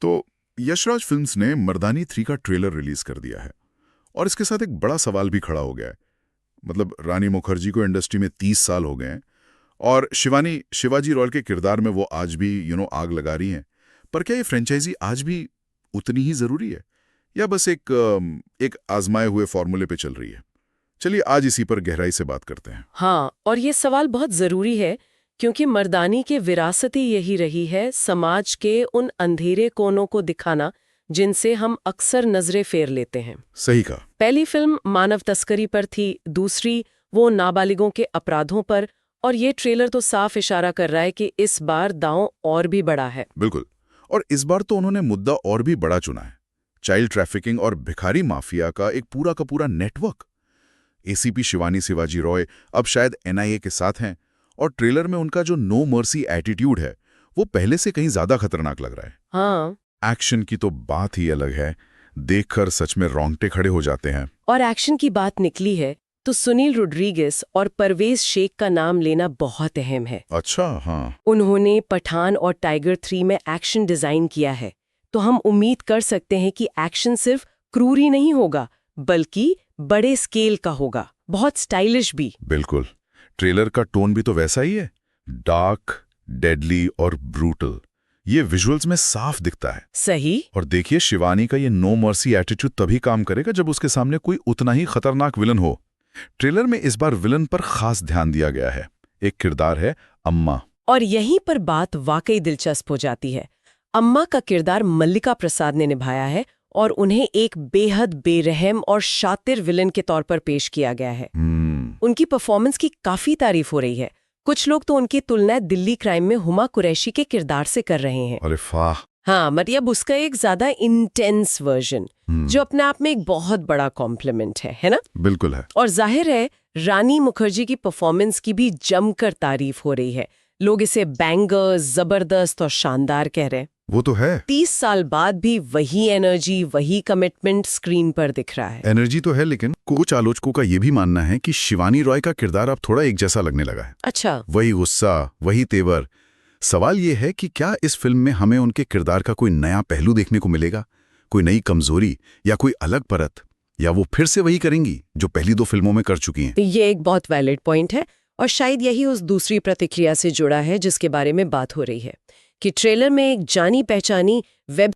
तो यशराज फिल्म्स ने मर्दानी 3 का ट्रेलर रिलीज कर दिया है और इसके साथ एक बड़ा सवाल भी खड़ा हो गया है। मतलब रानी मुखर्जी को इंडस्ट्री में 30 साल हो गए हैं और शिवाजी रॉयल के किरदार में वो आज भी आग लगा रही हैं। पर क्या ये फ्रेंचाइजी आज भी उतनी ही जरूरी है या बस एक आजमाए हुए फॉर्मूले पे चल रही है? चलिए आज इसी पर गहराई से बात करते हैं। हाँ, और ये सवाल बहुत जरूरी है क्योंकि मर्दानी के विरासत ही यही रही है, समाज के उन अंधेरे कोनों को दिखाना जिनसे हम अक्सर नजरें फेर लेते हैं। सही कहा। पहली फिल्म मानव तस्करी पर थी, दूसरी वो नाबालिगों के अपराधों पर, और ये ट्रेलर तो साफ इशारा कर रहा है कि इस बार दांव और भी बड़ा है। बिल्कुल, और इस बार तो उन्होंने मुद्दा और भी बड़ा चुना है। चाइल्ड ट्रैफिकिंग और भिखारी माफिया का पूरा नेटवर्क। एसीपी शिवानी शिवाजी रॉय अब शायद एनआईए के साथ हैं और ट्रेलर में उनका जो नो मर्सी एटीट्यूड है वो पहले से कहीं ज्यादा खतरनाक लग रहा है। हाँ, एक्शन की तो बात ही अलग है, देखकर सच में रोंगटे खड़े हो जाते हैं। और एक्शन की बात निकली है तो सुनील रोड्रिगेज और परवेज शेख का नाम लेना बहुत अहम है। अच्छा, हाँ। उन्होंने पठान और टाइगर 3 में एक्शन डिजाइन किया है, तो हम उम्मीद कर सकते हैं कि एक्शन सिर्फ क्रूरी नहीं होगा बल्कि बड़े स्केल का होगा, बहुत स्टाइलिश भी। बिल्कुल, ट्रेलर का टोन भी तो वैसा ही है, डार्क, डेडली और ब्रूटल। ये विजुअल्स में साफ दिखता है। सही। और देखिए, शिवानी का ये नो मर्सी एटीट्यूड तभी काम करेगा जब उसके सामने कोई उतना ही खतरनाक विलन हो। ट्रेलर में इस बार विलन पर खास ध्यान दिया गया है। एक किरदार है अम्मा। और यहीं पर बात वाकई दिलचस्प हो जाती है। अम्मा का किरदार मल्लिका प्रसाद ने निभाया है और उन्हें एक बेहद बेरहम और शातिर विलन के तौर पर पेश किया गया है। उनकी परफॉर्मेंस की काफी तारीफ हो रही है। कुछ लोग तो उनकी तुलना दिल्ली क्राइम में हुमा कुरैशी के किरदार से कर रहे हैं। अरे वाह। हाँ, मतलब उसका एक ज्यादा इंटेंस वर्जन, जो अपने आप में एक बहुत बड़ा कॉम्प्लीमेंट है ना? बिल्कुल है। और जाहिर है रानी मुखर्जी की परफॉर्मेंस की भी जमकर तारीफ हो रही है। लोग इसे बैंगर, जबरदस्त और शानदार कह रहे हैं। वो तो है। 30 साल बाद भी वही एनर्जी, वही कमिटमेंट स्क्रीन पर दिख रहा है। एनर्जी तो है, लेकिन कुछ आलोचकों का ये भी मानना है कि शिवानी रॉय का किरदार अब थोड़ा एक जैसा लगने लगा है। अच्छा। वही गुस्सा, वही तेवर। सवाल ये है कि क्या इस फिल्म में हमें उनके किरदार का कोई नया पहलू देखने को मिलेगा, कोई नई कमजोरी या कोई अलग परत, या वो फिर से वही करेंगी जो पहली 2 फिल्मों में कर चुकी हैं? ये एक बहुत वैलिड पॉइंट है और शायद यही उस दूसरी प्रतिक्रिया से जुड़ा है जिसके बारे में बात हो रही है कि ट्रेलर में एक जानी पहचानी वेब